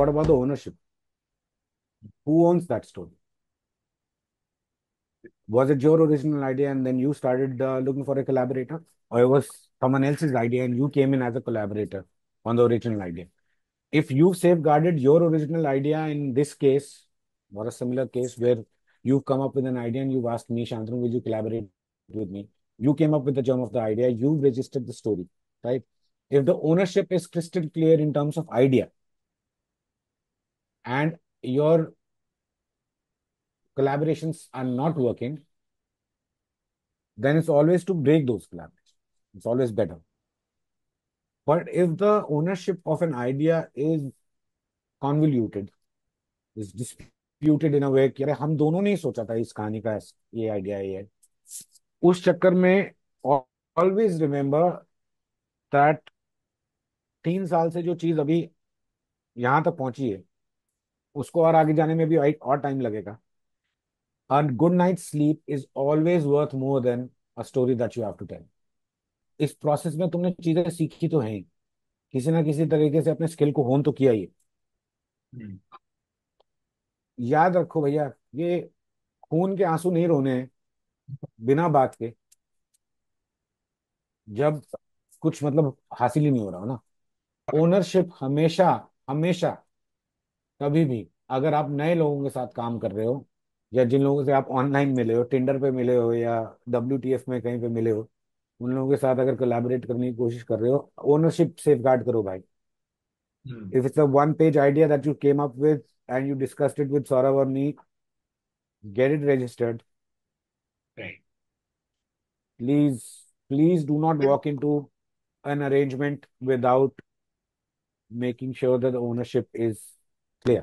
what about the ownership? Who owns that story? Was it your original idea and then you started looking for a collaborator? Or it was someone else's idea and you came in as a collaborator on the original idea? If you safeguarded your original idea in this case, or a similar case where you've come up with an idea and you've asked me, Shantanu, will you collaborate with me? You came up with the germ of the idea, you've registered the story, right? If the ownership is crystal clear in terms of idea and your collaborations are not working, then it's always to break those collaborations. It's always better. But if the ownership of an idea is convoluted, is disputed in a way कि अरे हम दोनों ने ही सोचा था इस कहानी का ये आइडिया ये उस चक्कर में ऑलवेज रिमेम्बर दैट 3 साल से जो चीज अभी यहाँ तक पहुंची है उसको और आगे जाने में भी और टाइम लगेगा. A good night's sleep is always worth more than a story that you have to tell. इस प्रोसेस में तुमने चीजें सीखी तो हैं ही, किसी ना किसी तरीके से अपने स्किल को होन तो किया ही है. हम्म। याद रखो भैया, ये खून के आंसू नहीं रोने हैं बिना बात के, जब कुछ मतलब हासिल ही नहीं हो रहा हो ना. ओनरशिप हमेशा, हमेशा, कभी भी, अगर आप नए लोगों के साथ काम कर रहे हो या जिन लोगों से आप ऑनलाइन मिले हो, टिंडर पे मिले हो या WTF में कहीं पे मिले हो, उन लोगों के साथ अगर कोलैबोरेट करने की कोशिश कर रहे हो, ओनरशिप सेफ गार्ड करो भाई. Hmm. If it's a one page idea that you came up with and you discussed it with Saurabh और me, get it registered. Right. Please, please do not walk in to an arrangement without making sure that the ownership is clear.